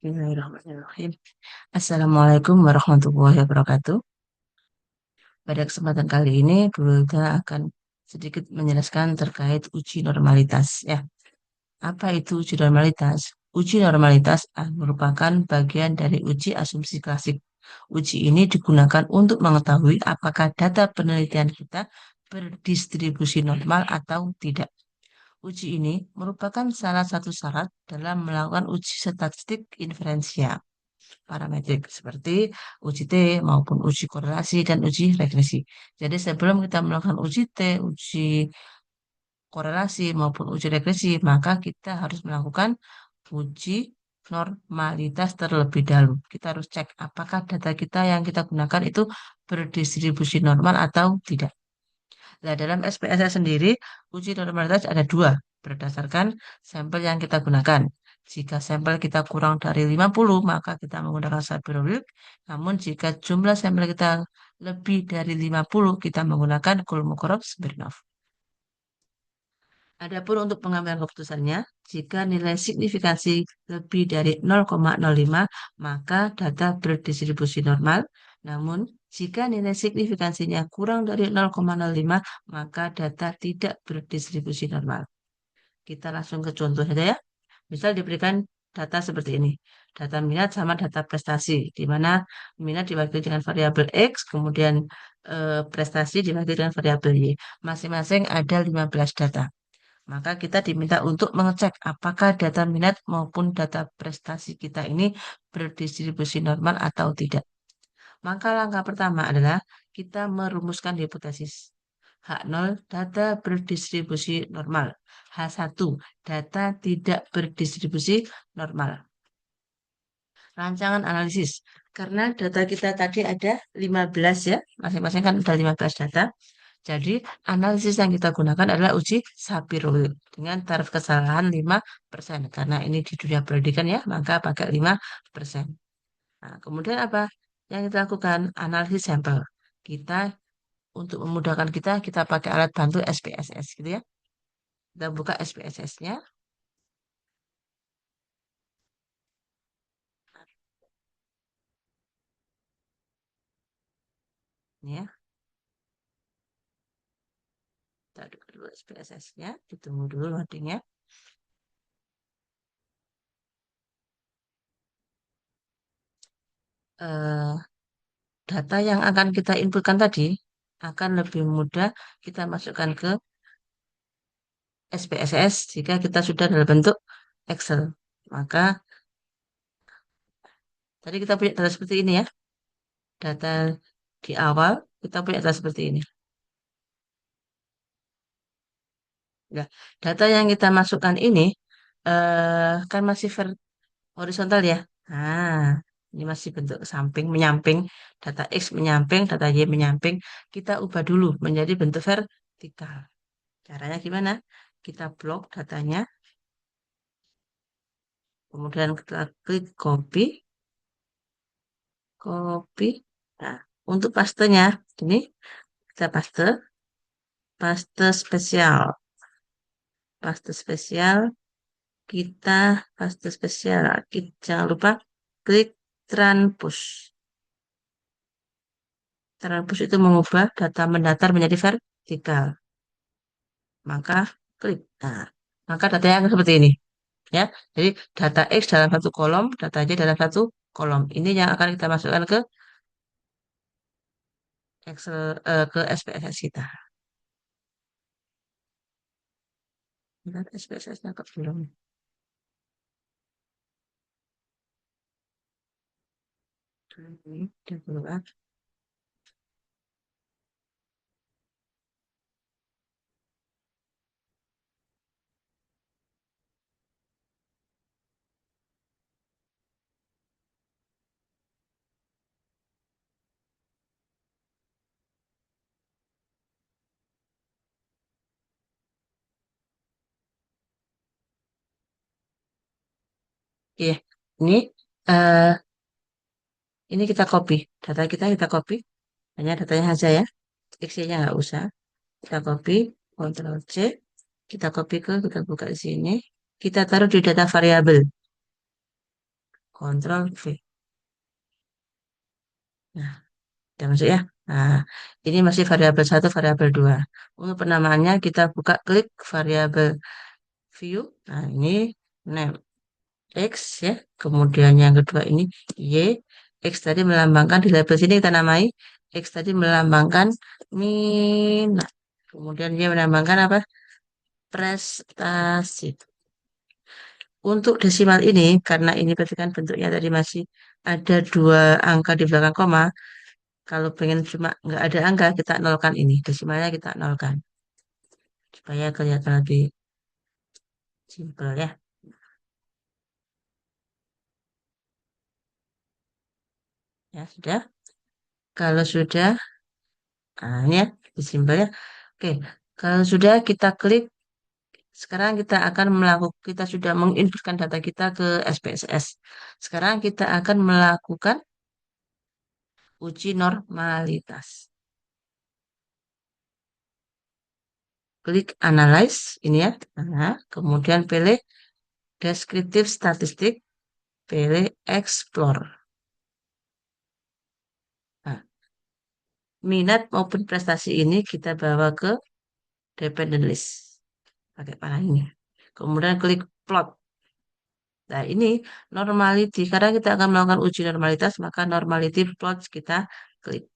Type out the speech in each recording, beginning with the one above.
Bismillahirrahmanirrahim. Assalamualaikum warahmatullahi wabarakatuh. Pada kesempatan kali ini, kita akan sedikit menjelaskan terkait uji normalitas. Ya, apa itu uji normalitas? Uji normalitas merupakan bagian dari uji asumsi klasik. Uji ini digunakan untuk mengetahui apakah data penelitian kita berdistribusi normal atau tidak. Uji ini merupakan salah satu syarat dalam melakukan uji statistik inferensial parametrik seperti uji T maupun uji korelasi dan uji regresi. Jadi sebelum kita melakukan uji T, uji korelasi maupun uji regresi, maka kita harus melakukan uji normalitas terlebih dahulu. Kita harus cek apakah data kita yang kita gunakan itu berdistribusi normal atau tidak. Nah, dalam SPSS sendiri, uji normalitas ada dua berdasarkan sampel yang kita gunakan. Jika sampel kita kurang dari 50, maka kita menggunakan Sapir-Whorf. Namun jika jumlah sampel kita lebih dari 50, kita menggunakan Kolmogorov-Smirnov. Adapun untuk pengambilan keputusannya, jika nilai signifikansi lebih dari 0,05, maka data berdistribusi normal. Namun, jika nilai signifikansinya kurang dari 0,05, maka data tidak berdistribusi normal. Kita langsung ke contoh saja ya. Misal diberikan data seperti ini. Data minat sama data prestasi, di mana minat diwakili dengan variabel X, kemudian prestasi diwakili dengan variabel Y. Masing-masing ada 15 data. Maka kita diminta untuk mengecek apakah data minat maupun data prestasi kita ini berdistribusi normal atau tidak. Maka langkah pertama adalah kita merumuskan hipotesis. H0 data berdistribusi normal. H1 data tidak berdistribusi normal. Rancangan analisis. Karena data kita tadi ada 15 ya, masing-masing kan ada 15 data. Jadi, analisis yang kita gunakan adalah uji Sapir-Whorf dengan taraf kesalahan 5%. Karena ini di dunia pendidikan ya, maka pakai 5%. Nah, kemudian apa yang kita lakukan? Analisis sampel. Kita, untuk memudahkan kita pakai alat bantu SPSS gitu ya. Kita buka SPSS-nya. Ini ya, kita buka dulu SPSS-nya. Ditunggu dulu loadingnya. Eh, data yang akan kita inputkan tadi akan lebih mudah kita masukkan ke SPSS jika kita sudah dalam bentuk Excel. Maka tadi kita punya data seperti ini ya. Data di awal kita punya data seperti ini. Nah, data yang kita masukkan ini kan masih horizontal ya. Nah, ini masih bentuk samping menyamping, data X menyamping, data Y menyamping. Kita ubah dulu menjadi bentuk vertikal. Caranya gimana? Kita blok datanya, kemudian kita klik copy, copy. Nah, untuk pastenya ini kita paste spesial, paste spesial, kita paste spesial. Jangan lupa klik transpose. Transpose itu mengubah data mendatar menjadi vertikal. Maka klik. Nah, maka datanya akan seperti ini. Ya, jadi data X dalam satu kolom, data Y dalam satu kolom. Ini yang akan kita masukkan ke Excel, ke SPSS kita. Bentar, SPSS-nya ke belum. Ini udah keluar. Iya, ini eh, ini kita copy. Data kita copy. Hanya datanya saja ya. X-nya nggak usah. Kita copy, Ctrl C. Kita copy kita buka di sini. Kita taruh di data variabel. Kontrol V. Nah, udah masuk ya. Nah, ini masih variabel satu, variabel dua. Untuk penamaannya kita buka klik variabel view. Nah, ini name X ya. Kemudian yang kedua ini Y. X tadi melambangkan di label sini kita namai. X tadi melambangkan minat. Kemudian Y melambangkan apa? Prestasi. Untuk desimal ini, karena ini berarti kan bentuknya tadi masih ada dua angka di belakang koma. Kalau pengen cuma nggak ada angka, kita nolkan ini. Desimalnya kita nolkan. Supaya kelihatan lebih simpel ya. Ya, sudah. Kalau sudah, nah ini ya, lebih simpel ya. Oke, kalau sudah kita klik, sekarang kita akan melakukan, kita sudah menginputkan data kita ke SPSS. Sekarang kita akan melakukan uji normalitas. Klik Analyze, ini ya. Nah, kemudian pilih Deskriptif Statistik, pilih Explore. Nah, minat maupun prestasi ini kita bawa ke dependent list. Pakai panah ini. Kemudian klik plot. Nah, ini normality. Karena kita akan melakukan uji normalitas, maka normality plot kita klik.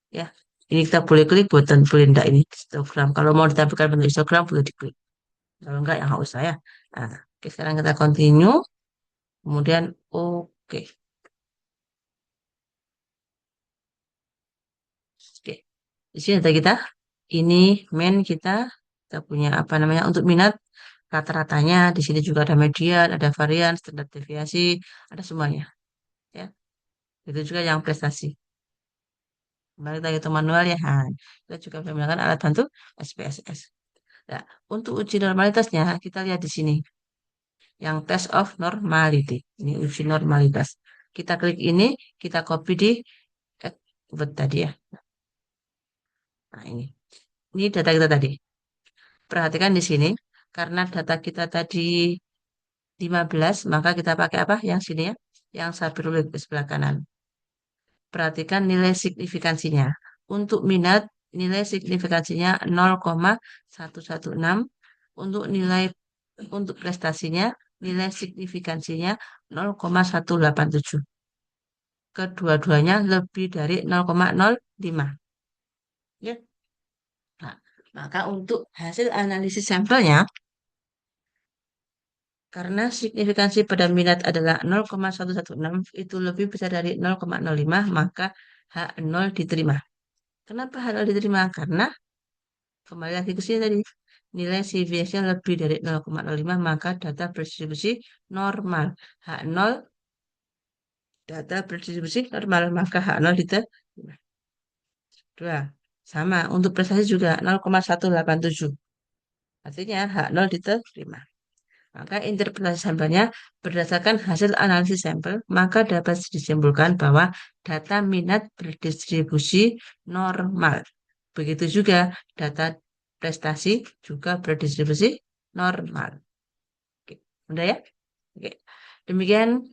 Ya, ini kita boleh klik button boleh enggak ini histogram. Kalau mau ditampilkan bentuk histogram boleh diklik. Kalau enggak, ya nggak usah ya. Nah, oke, sekarang kita continue. Kemudian oke. Oke. Di sini data kita. Ini main kita. Kita punya apa namanya untuk minat rata-ratanya. Di sini juga ada median, ada varian, standar deviasi, ada semuanya. Ya, itu juga yang prestasi. Kembali kita hitung manual ya. Nah, kita juga bisa menggunakan alat bantu SPSS. Nah, untuk uji normalitasnya kita lihat di sini. Yang test of normality. Ini uji normalitas. Kita klik ini, kita copy di Word tadi ya. Nah, ini. Ini data kita tadi. Perhatikan di sini. Karena data kita tadi 15, maka kita pakai apa? Yang sini ya. Yang saya perlu di sebelah kanan. Perhatikan nilai signifikansinya. Untuk minat, nilai signifikansinya 0,116. Untuk nilai untuk prestasinya, nilai signifikansinya 0,187. Kedua-duanya lebih dari 0,05. Ya. Nah, maka untuk hasil analisis sampelnya, karena signifikansi pada minat adalah 0,116, itu lebih besar dari 0,05, maka H0 diterima. Kenapa H0 diterima? Karena kembali lagi ke sini tadi, nilai CVS-nya lebih dari 0,05, maka data berdistribusi normal. H0 data berdistribusi normal, maka H0 diterima. Dua, sama. Untuk prestasi juga 0,187. Artinya H0 diterima. Maka interpretasi sampelnya berdasarkan hasil analisis sampel, maka dapat disimpulkan bahwa data minat berdistribusi normal. Begitu juga data prestasi juga berdistribusi normal. Oke, udah ya? Oke. Demikian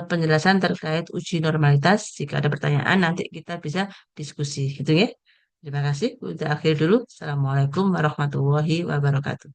penjelasan terkait uji normalitas. Jika ada pertanyaan, nanti kita bisa diskusi. Gitu ya. Terima kasih. Udah akhir dulu. Assalamualaikum warahmatullahi wabarakatuh.